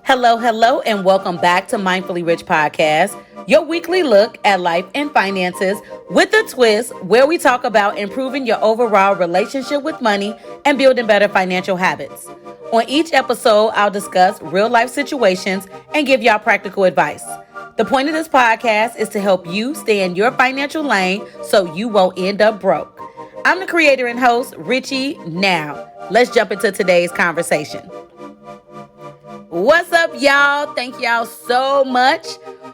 Hello, hello, and welcome back to Mindfully Rich Podcast, your weekly look at life and finances with a twist where we talk about improving your overall relationship with money and building better financial habits. On each episode, I'll discuss real life situations and give y'all practical advice. The point of this podcast is to help you stay in your financial lane so you won't end up broke. I'm the creator and host, Richie. Now, let's jump into today's conversation. What's up, y'all? Thank y'all so much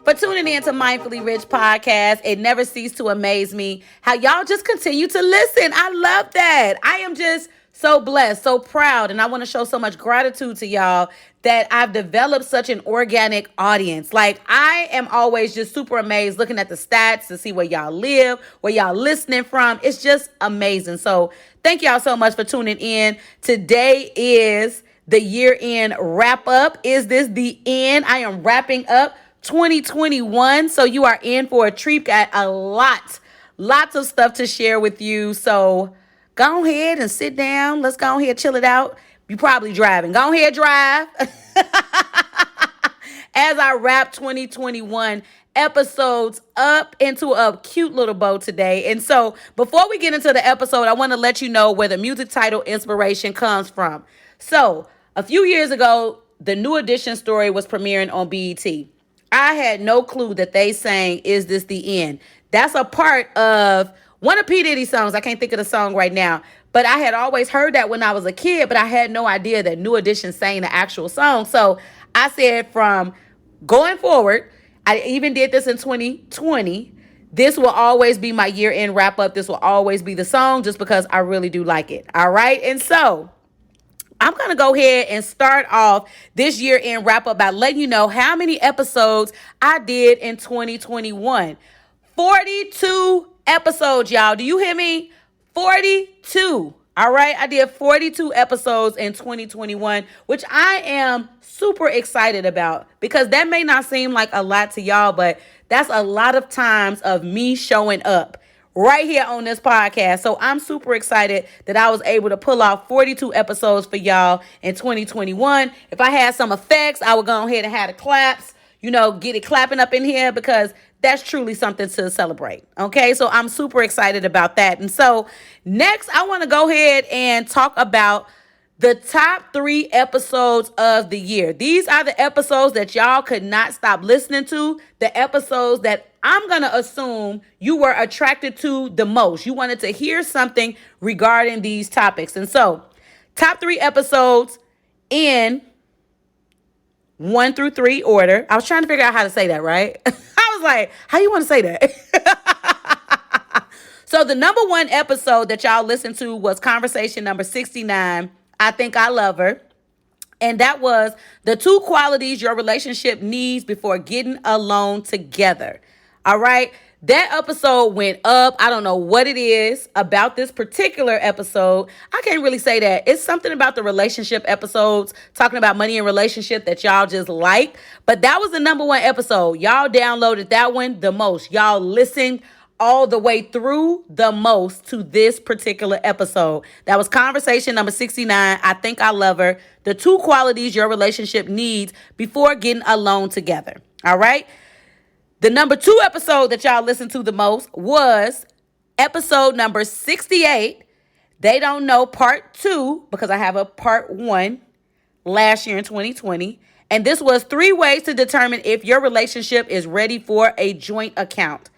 for tuning in to Mindfully Rich Podcast. It never ceases to amaze me how y'all just continue to listen. I love that. I am just so blessed, so proud, and I want to show so much gratitude to y'all that I've developed such an organic audience. Like, I am always just super amazed looking at the stats to see where y'all live, where y'all listening from. It's just amazing. So thank y'all so much for tuning in. Today is the year-end wrap-up. Is this the end? I am wrapping up 2021. So you are in for a treat. Got lots of stuff to share with you. So go ahead and sit down. Let's go ahead, chill it out. You're probably driving. Go ahead, drive. As I wrap 2021 episodes up into a cute little bow today. And so before we get into the episode, I want to let you know where the music title inspiration comes from. So a few years ago, the New Edition story was premiering on BET. I had no clue that they sang "Is This the End?" That's a part of one of P. Diddy's songs. I can't think of the song right now. But I had always heard that when I was a kid, but I had no idea that New Edition sang the actual song. So I said from going forward, I even did this in 2020, this will always be my year-end wrap-up. This will always be the song just because I really do like it. All right? And so I'm going to go ahead and start off this year-end wrap-up by letting you know how many episodes I did in 2021. 42 episodes, y'all. Do you hear me? 42. All right. I did 42 episodes in 2021, which I am super excited about because that may not seem like a lot to y'all, but that's a lot of times of me showing up right here on this podcast. So I'm super excited that I was able to pull off 42 episodes for y'all in 2021. If I had some effects, I would go ahead and have the claps, get it clapping up in here because that's truly something to celebrate. Okay, so I'm super excited about that. And so next, I want to go ahead and talk about the top 3 episodes of the year. These are the episodes that y'all could not stop listening to, the episodes that I'm going to assume you were attracted to the most. You wanted to hear something regarding these topics. And so top 3 episodes in 1 through 3 order. I was trying to figure out how to say that, right? I was like, how you want to say that? So the number 1 episode that y'all listened to was conversation number 69, I Think I Love Her. And that was the 2 qualities your relationship needs before getting alone together. All right. That episode went up. I don't know what it is about this particular episode. I can't really say that. It's something about the relationship episodes, talking about money and relationship that y'all just like. But that was the number 1 episode. Y'all downloaded that one the most. Y'all listened all the way through the most to this particular episode. That was conversation number 69, I Think I Love Her, the 2 qualities your relationship needs before getting alone together. All right. The number 2 episode that y'all listened to the most was episode number 68. They Don't Know part 2, because I have a part 1 last year in 2020. And this was 3 ways to determine if your relationship is ready for a joint account.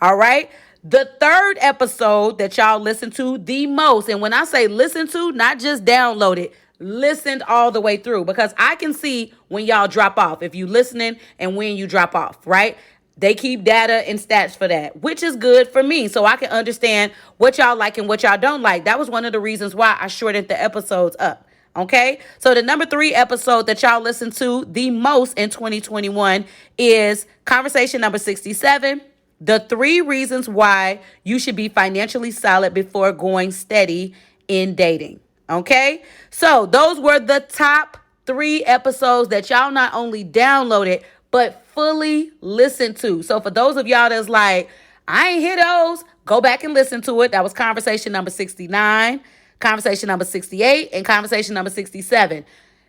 All right. The 3rd episode that y'all listened to the most. And when I say listen to, not just download it, listened all the way through, because I can see when y'all drop off, if you listening and when you drop off, right? They keep data and stats for that, which is good for me. So I can understand what y'all like and what y'all don't like. That was one of the reasons why I shortened the episodes up. Okay. So the number 3 episode that y'all listened to the most in 2021 is conversation number 67. The 3 reasons why you should be financially solid before going steady in dating. Okay. So those were the top 3 episodes that y'all not only downloaded, but fully listened to. So for those of y'all that's like, I ain't hear those, go back and listen to it. That was conversation number 69, conversation number 68, and conversation number 67.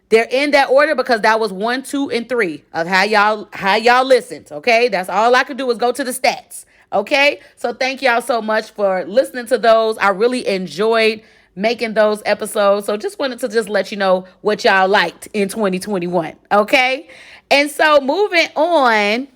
They're in that order because that was 1, 2, and 3 of how y'all listened. Okay, that's all I could do is go to the stats. Okay, so thank y'all so much for listening to those. I really enjoyed making those episodes. So just wanted to just let you know what y'all liked in 2021. Okay, and so moving on,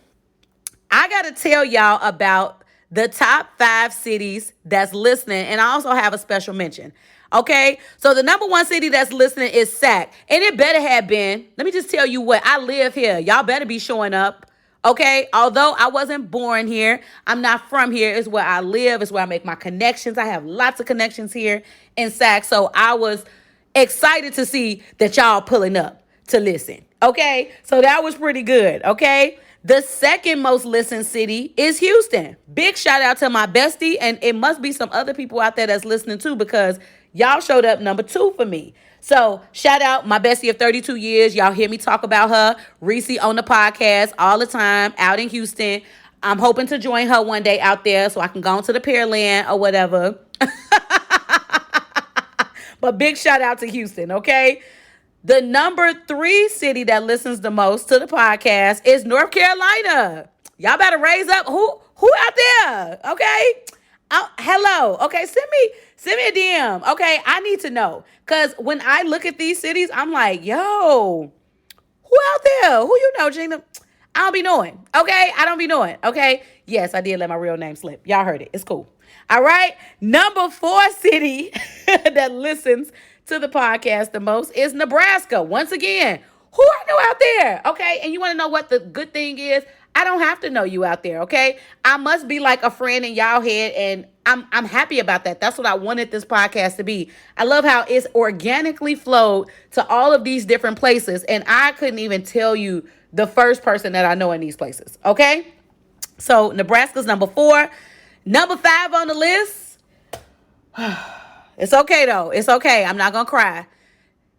I got to tell y'all about the top 5 cities that's listening. And I also have a special mention. Okay. So the number 1 city that's listening is Sac. And it better have been. Let me just tell you what. I live here. Y'all better be showing up. Okay. Although I wasn't born here, I'm not from here. It's where I live. It's where I make my connections. I have lots of connections here in Sac. So I was excited to see that y'all pulling up to listen. Okay. So that was pretty good. Okay. The second most listened city is Houston. Big shout out to my bestie. And it must be some other people out there that's listening too, because y'all showed up number 2 for me. So shout out my bestie of 32 years. Y'all hear me talk about her. RichE on the podcast all the time out in Houston. I'm hoping to join her one day out there so I can go into the Pearland or whatever. But big shout out to Houston, okay? The number 3 city that listens the most to the podcast is North Carolina. Y'all better raise up. Who out there? Okay. Hello. Okay. Send me a DM. Okay. I need to know. Cause when I look at these cities, I'm like, yo, who out there? Who you know, Gina? I don't be knowing. Okay. I don't be knowing. Okay. Yes, I did let my real name slip. Y'all heard it. It's cool. All right. Number 4 city that listens to the podcast the most is Nebraska. Once again, who I know out there? Okay. And you want to know what the good thing is? I don't have to know you out there. Okay. I must be like a friend in y'all head. And I'm happy about that. That's what I wanted this podcast to be. I love how it's organically flowed to all of these different places. And I couldn't even tell you the first person that I know in these places. Okay. So Nebraska's number 4. Number 5 on the list. It's okay, though. It's okay. I'm not going to cry.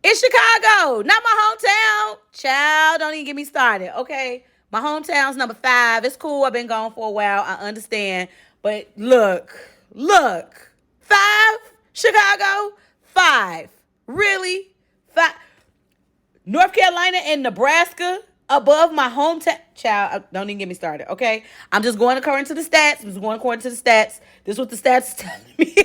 It's Chicago, not my hometown. Child, don't even get me started, okay? My hometown's number 5. It's cool. I've been gone for a while. I understand. But look. 5? Chicago? 5. Really? 5? North Carolina and Nebraska above my hometown. Child, don't even get me started, okay? I'm just going according to the stats. This is what the stats is telling me.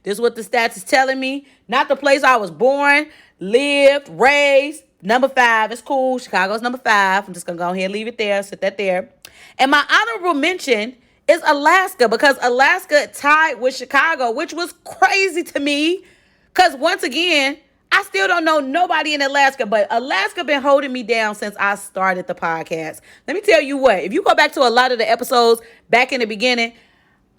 This is what the stats is telling me. Not the place I was born, lived, raised. Number 5. It's cool. Chicago's number 5. I'm just going to go ahead and leave it there. Sit that there. And my honorable mention is Alaska, because Alaska tied with Chicago, which was crazy to me. Because once again, I still don't know nobody in Alaska, but Alaska been holding me down since I started the podcast. Let me tell you what, if you go back to a lot of the episodes back in the beginning,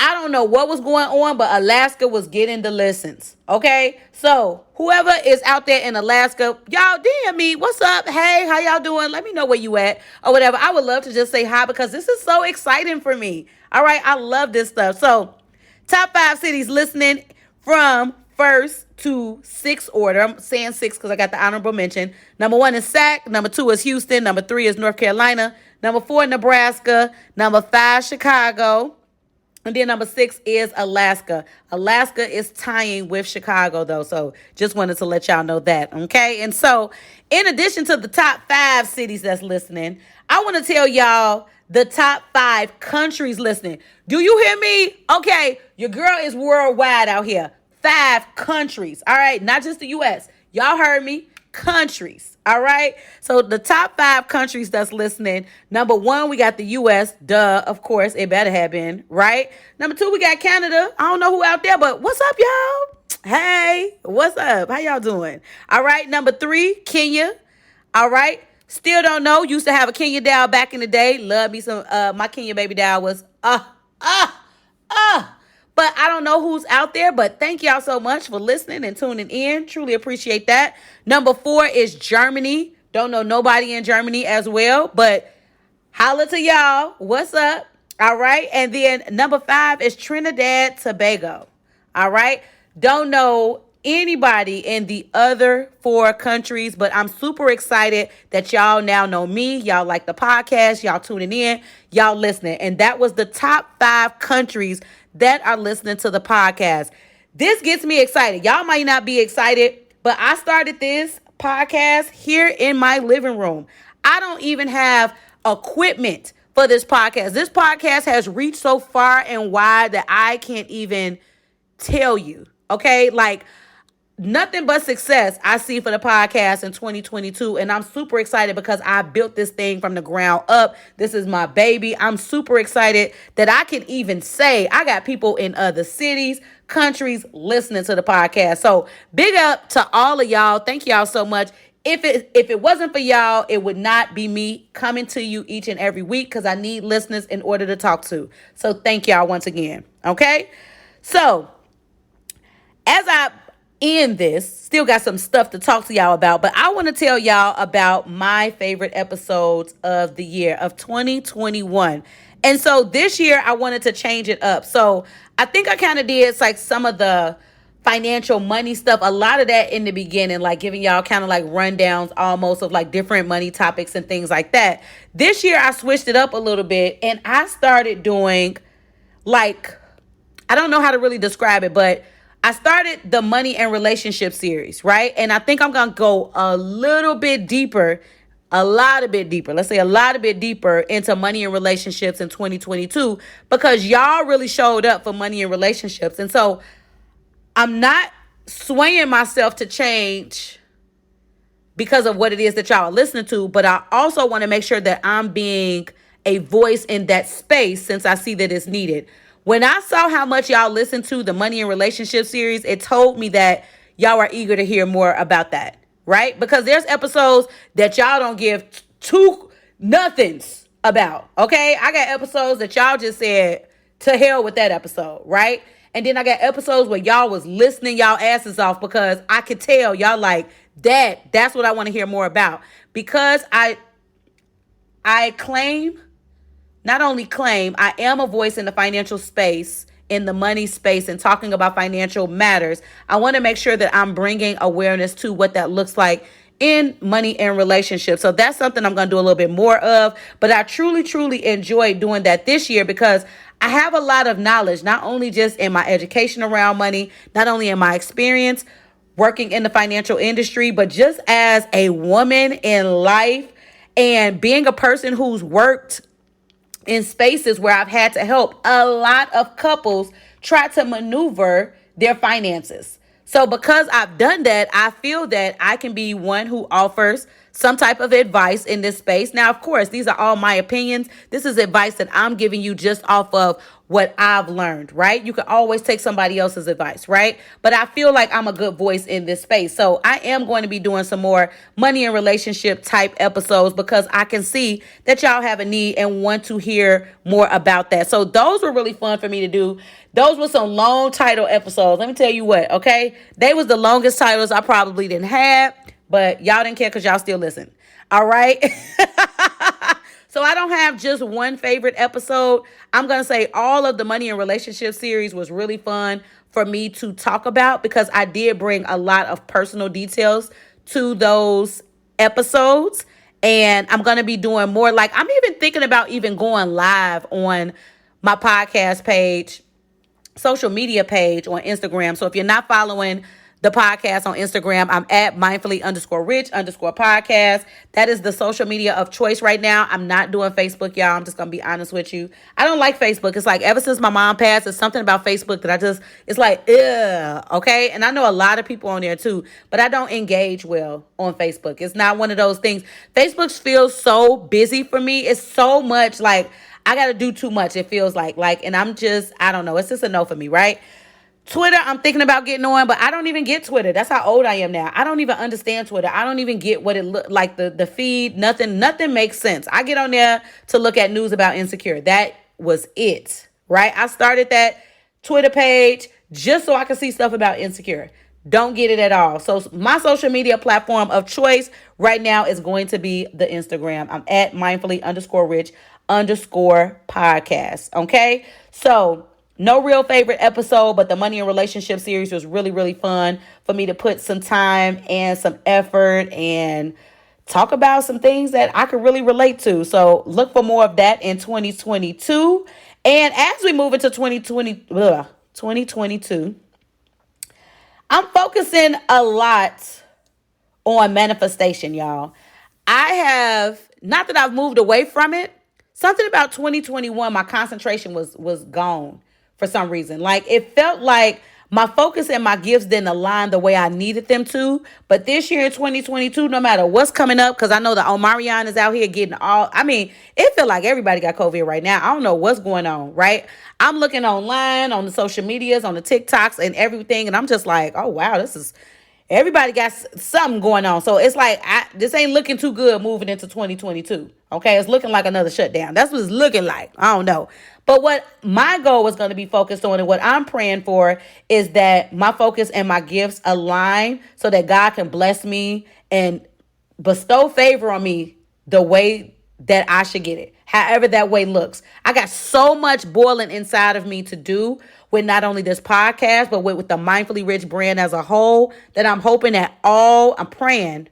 I don't know what was going on, but Alaska was getting the listens. Okay. So whoever is out there in Alaska, y'all DM me. What's up? Hey, how y'all doing? Let me know where you at or whatever. I would love to just say hi because this is so exciting for me. All right. I love this stuff. So top 5 cities listening from 1st to 6th order. I'm saying 6 because I got the honorable mention. Number 1 is Sac. Number 2 is Houston. Number 3 is North Carolina. Number 4, Nebraska. Number 5, Chicago. And then number 6 is Alaska. Alaska is tying with Chicago, though. So just wanted to let y'all know that. Okay. And so in addition to the top 5 cities that's listening, I want to tell y'all the top 5 countries listening. Do you hear me? Okay. Your girl is worldwide out here. 5 countries. All right. Not just the U.S. Y'all heard me. Countries. All right. So the top 5 countries that's listening. Number 1, we got the U.S. Duh. Of course, it better have been. Right. Number 2, we got Canada. I don't know who out there, but what's up, y'all? Hey, what's up? How y'all doing? All right. Number 3, Kenya. All right. Still don't know. Used to have a Kenya doll back in the day. Love me some. My Kenya baby doll was But I don't know who's out there, but thank y'all so much for listening and tuning in. Truly appreciate that. Number 4 is Germany. Don't know nobody in Germany as well, but holla to y'all. What's up? All right. And then number 5 is Trinidad, Tobago. All right. Don't know anybody in the other 4 countries, but I'm super excited that y'all now know me. Y'all like the podcast. Y'all tuning in. Y'all listening. And that was the top 5 countries that are listening to the podcast. This gets me excited. Y'all might not be excited But I started this podcast here in my living room. I don't even have equipment for this podcast. This podcast has reached so far and wide that I can't even tell you. Okay? Like, nothing but success I see for the podcast in 2022. And I'm super excited because I built this thing from the ground up. This is my baby. I'm super excited that I can even say I got people in other cities, countries listening to the podcast. So big up to all of y'all. Thank y'all so much. If it wasn't for y'all, it would not be me coming to you each and every week because I need listeners in order to talk to. So thank y'all once again. Okay? So as I end this, still got some stuff to talk to y'all about, but I want to tell y'all about my favorite episodes of the year of 2021. And so this year I wanted to change it up. So I think I kind of did like some of the financial money stuff, a lot of that in the beginning, like giving y'all kind of like rundowns almost of like different money topics and things like that. This year I switched it up a little bit and I started doing like, I don't know how to really describe it, but I started the money and relationship series, right? And I think I'm going to go a little bit deeper, let's say a lot of bit deeper into money and relationships in 2022 because y'all really showed up for money and relationships. And so I'm not swaying myself to change because of what it is that y'all are listening to, but I also want to make sure that I'm being a voice in that space since I see that it's needed. When I saw how much y'all listened to the Money and Relationship series, it told me that y'all are eager to hear more about that, right? Because there's episodes that y'all don't give two nothings about, okay? I got episodes that y'all just said, to hell with that episode, right? And then I got episodes where y'all was listening y'all asses off because I could tell y'all like, that's what I want to hear more about. Because I not only claim, I am a voice in the financial space, in the money space, and talking about financial matters. I want to make sure that I'm bringing awareness to what that looks like in money and relationships. So that's something I'm going to do a little bit more of. But I truly, truly enjoyed doing that this year because I have a lot of knowledge, not only just in my education around money, not only in my experience working in the financial industry, but just as a woman in life and being a person who's worked in spaces where I've had to help a lot of couples try to maneuver their finances. So because I've done that, I feel that I can be one who offers some type of advice in this space. Now, of course, these are all my opinions. This is advice that I'm giving you just off of what I've learned, right? You can always take somebody else's advice, right? But I feel like I'm a good voice in this space. So I am going to be doing some more money and relationship type episodes because I can see that y'all have a need and want to hear more about that. So those were really fun for me to do. Those were some long title episodes. Let me tell you what, okay? They was the longest titles I probably didn't have, but y'all didn't care because y'all still listen. All right? So I don't have just one favorite episode. I'm going to say all of the money and relationship series was really fun for me to talk about because I did bring a lot of personal details to those episodes. And I'm going to be doing more. Like, I'm even thinking about even going live on my podcast page, social media page on Instagram. So if you're not following the podcast on Instagram, I'm at mindfully_rich_podcast. That is the social media of choice right now. I'm not doing Facebook, y'all. I'm just going to be honest with you. I don't like Facebook. It's like ever since my mom passed, it's something about Facebook that it's like, ugh, okay? And I know a lot of people on there too, but I don't engage well on Facebook. It's not one of those things. Facebook feels so busy for me. It's so much like I got to do too much. It feels like, and I don't know. It's just a no for me, right? Twitter, I'm thinking about getting on, but I don't even get Twitter. That's how old I am now. I don't even understand Twitter. I don't even get what it look like, the feed. Nothing makes sense. I get on there to look at news about Insecure. That was it, right? I started that Twitter page just so I could see stuff about Insecure. Don't get it at all. So my social media platform of choice right now is going to be the Instagram. I'm at mindfully_rich_podcast. Okay. So no real favorite episode, but the money and relationship series was really, really fun for me to put some time and some effort and talk about some things that I could really relate to. So look for more of that in 2022. And as we move into 2022, I'm focusing a lot on manifestation, y'all. I have, not that I've moved away from it. Something about 2021, my concentration was gone for some reason. Like it felt like my focus and my gifts didn't align the way I needed them to. But this year in 2022, no matter what's coming up, because I know that Omarion is out here getting it feel like everybody got COVID right now. I don't know what's going on, right? I'm looking online on the social medias, on the TikToks and everything. And I'm just like, oh, wow, everybody got something going on. So it's like, this ain't looking too good moving into 2022. Okay. It's looking like another shutdown. That's what it's looking like. I don't know. But what my goal is going to be focused on and what I'm praying for is that my focus and my gifts align so that God can bless me and bestow favor on me the way that I should get it, however that way looks. I got so much boiling inside of me to do with not only this podcast, but with the Mindfully Rich brand as a whole, that I'm hoping that I'm praying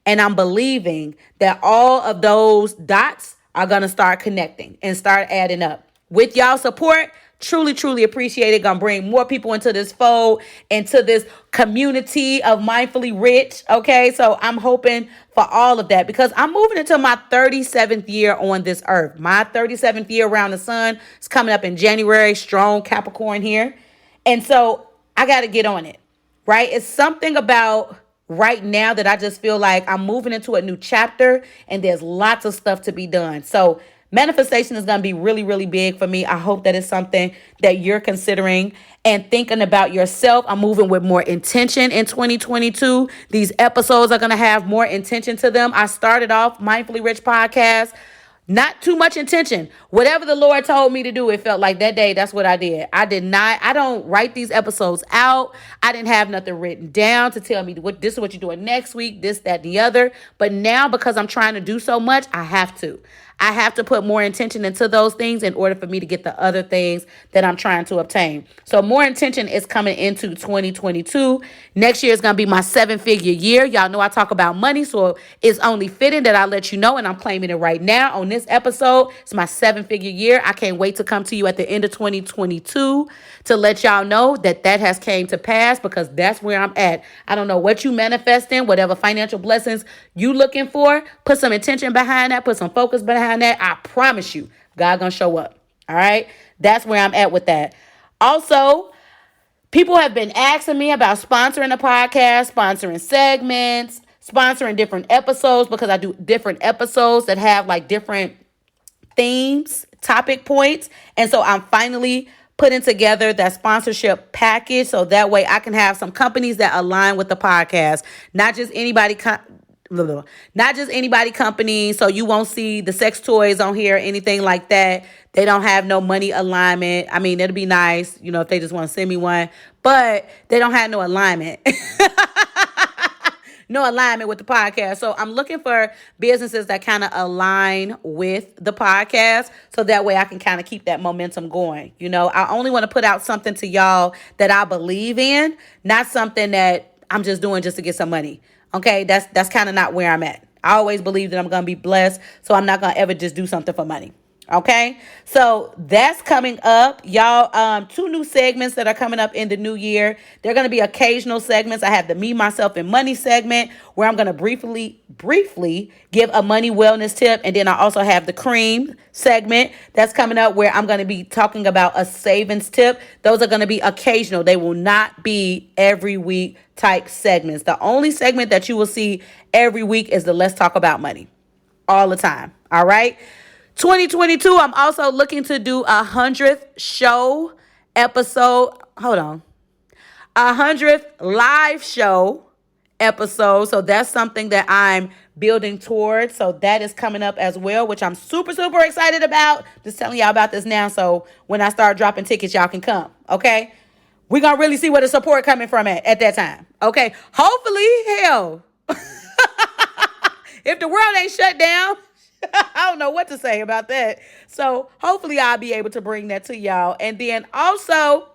and I'm believing that all of those dots are going to start connecting and start adding up. With y'all support, truly, truly appreciate it. Gonna bring more people into this fold, into this community of Mindfully Rich. Okay, so I'm hoping for all of that because I'm moving into my 37th year on this earth. My 37th year around the sun is coming up in January. Strong Capricorn here. And so I got to get on it, right? It's something about right now that I just feel like I'm moving into a new chapter and there's lots of stuff to be done. So manifestation is going to be really, really big for me. I hope that it's something that you're considering and thinking about yourself. I'm moving with more intention in 2022. These episodes are going to have more intention to them. I started off Mindfully Rich podcast. Not too much intention. Whatever the Lord told me to do, it felt like that day, that's what I did. I don't write these episodes out. I didn't have nothing written down to tell me this is what you're doing next week, this, that, the other. But now because I'm trying to do so much, I have to. I have to put more intention into those things in order for me to get the other things that I'm trying to obtain. So more intention is coming into 2022. Next year is going to be my 7-figure year. Y'all know I talk about money, so it's only fitting that I let you know, and I'm claiming it right now on this episode. It's my 7-figure year. I can't wait to come to you at the end of 2022 to let y'all know that has came to pass because that's where I'm at. I don't know what you manifesting, whatever financial blessings you looking for. Put some intention behind that. Put some focus behind that. I promise you, God gonna show up. All right. That's where I'm at with that. Also, people have been asking me about sponsoring a podcast, sponsoring segments, sponsoring different episodes because I do different episodes that have like different themes, topic points. And so I'm finally putting together that sponsorship package so that way I can have some companies that align with the podcast, not just anybody company. So you won't see the sex toys on here or anything like that. They don't have no money alignment. I mean, it'll be nice, if they just want to send me one, but they don't have no alignment. No alignment with the podcast. So I'm looking for businesses that kind of align with the podcast so that way I can kind of keep that momentum going. I only want to put out something to y'all that I believe in, not something that I'm just doing just to get some money. Okay, that's kind of not where I'm at. I always believe that I'm going to be blessed, so I'm not going to ever just do something for money. Okay, so that's coming up, y'all. 2 new segments that are coming up in the new year. They're going to be occasional segments. I have the Me, Myself, and Money segment where I'm going to briefly give a money wellness tip. And then I also have the Cream segment that's coming up where I'm going to be talking about a savings tip. Those are going to be occasional. They will not be every week type segments. The only segment that you will see every week is the Let's Talk About Money all the time. All right. 2022, I'm also looking to do 100th show episode. Hold on. 100th live show episode. So that's something that I'm building towards. So that is coming up as well, which I'm super, super excited about. Just telling y'all about this now. So when I start dropping tickets, y'all can come. Okay. We're going to really see where the support coming from at that time. Okay. Hopefully, hell, if the world ain't shut down, I don't know what to say about that. So hopefully I'll be able to bring that to y'all. And then also,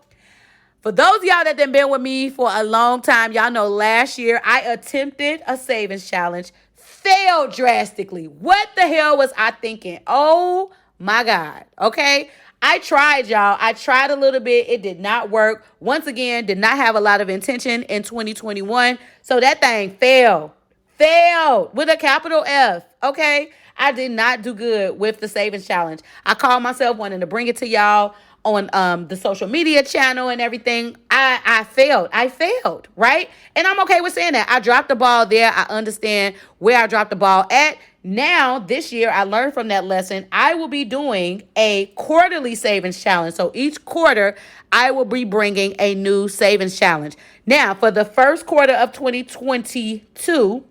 for those of y'all that have been with me for a long time, y'all know last year I attempted a savings challenge, failed drastically. What the hell was I thinking? Oh my God. Okay. I tried, y'all. I tried a little bit. It did not work. Once again, did not have a lot of intention in 2021. So that thing failed. Failed with a capital F. Okay. I did not do good with the savings challenge. I called myself wanting to bring it to y'all on the social media channel and everything. I failed. I failed, right? And I'm okay with saying that. I dropped the ball there. I understand where I dropped the ball at. Now, this year, I learned from that lesson. I will be doing a quarterly savings challenge. So each quarter, I will be bringing a new savings challenge. Now, for the first quarter of 2022,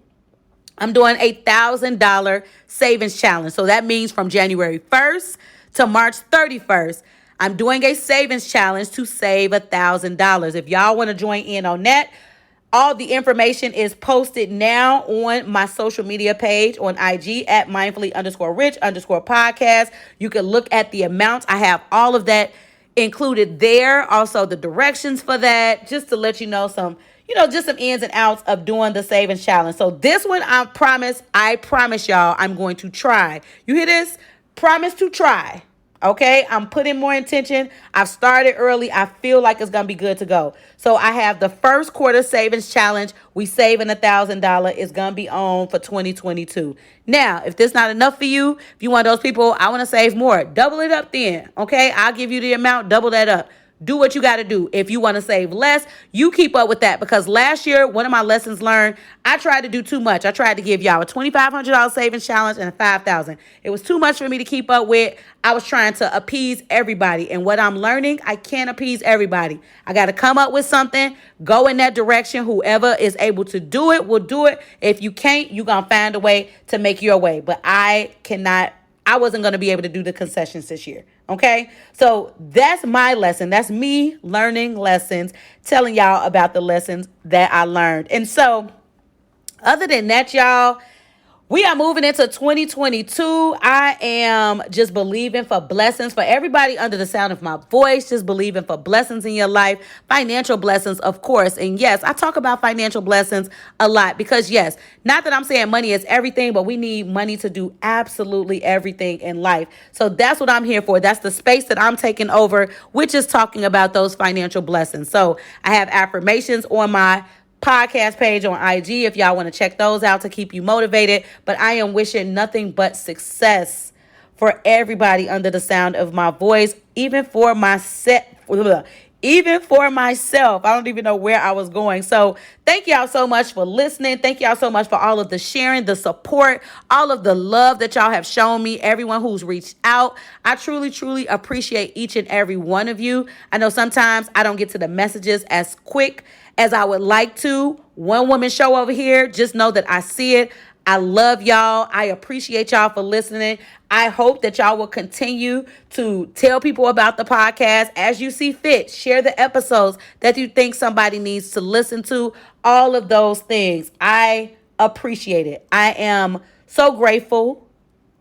I'm doing $1,000 savings challenge. So that means from January 1st to March 31st, I'm doing a savings challenge to save $1,000. If y'all want to join in on that, all the information is posted now on my social media page on IG at mindfully_rich_podcast. You can look at the amounts. I have all of that included there. Also the directions for that, just to let you know just some ins and outs of doing the savings challenge. So this one, I promise y'all, I'm going to try. You hear this? Promise to try. Okay, I'm putting more intention. I've started early. I feel like it's going to be good to go. So I have the first quarter savings challenge. We saving $1,000. It's going to be on for 2022. Now, if this not enough for you, if you want those people, I want to save more, double it up then. Okay, I'll give you the amount, double that up. Do what you got to do. If you want to save less, you keep up with that. Because last year, one of my lessons learned, I tried to do too much. I tried to give y'all a $2,500 savings challenge and a $5,000. It was too much for me to keep up with. I was trying to appease everybody. And what I'm learning, I can't appease everybody. I got to come up with something, go in that direction. Whoever is able to do it will do it. If you can't, you're going to find a way to make your way. But I wasn't going to be able to do the concessions this year. Okay, so that's my lesson. That's me learning lessons, telling y'all about the lessons that I learned. And so other than that, y'all, we are moving into 2022. I am just believing for blessings for everybody under the sound of my voice, just believing for blessings in your life, financial blessings, of course. And yes, I talk about financial blessings a lot because yes, not that I'm saying money is everything, but we need money to do absolutely everything in life. So that's what I'm here for. That's the space that I'm taking over, which is talking about those financial blessings. So I have affirmations on my podcast page on IG if y'all want to check those out to keep you motivated. But I am wishing nothing but success for everybody under the sound of my voice, even for myself. I don't even know where I was going. So thank y'all so much for listening. Thank y'all so much for all of the sharing, the support, all of the love that y'all have shown me, everyone who's reached out. I truly, truly appreciate each and every one of you. I know sometimes I don't get to the messages as quick as I would like to. One woman show over here, just know that I see it. I love y'all. I appreciate y'all for listening. I hope that y'all will continue to tell people about the podcast as you see fit. Share the episodes that you think somebody needs to listen to. All of those things. I appreciate it. I am so grateful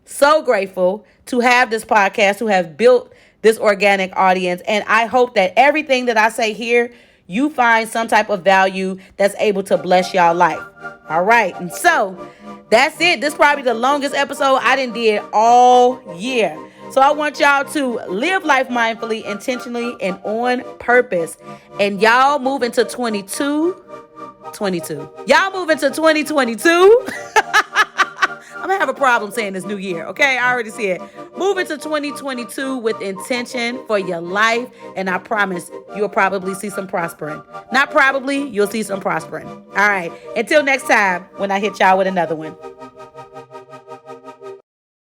to have this podcast, to have built this organic audience. And I hope that everything that I say here, you find some type of value that's able to bless y'all life. All right. And so that's it. This is probably the longest episode I did all year. So I want y'all to live life mindfully, intentionally, and on purpose. And y'all move into 2022. Y'all move into 2022. I'm going to have a problem saying this new year, okay? I already said. Move into 2022 with intention for your life, and I promise you'll probably see some prospering. Not probably, you'll see some prospering. All right. Until next time when I hit y'all with another one.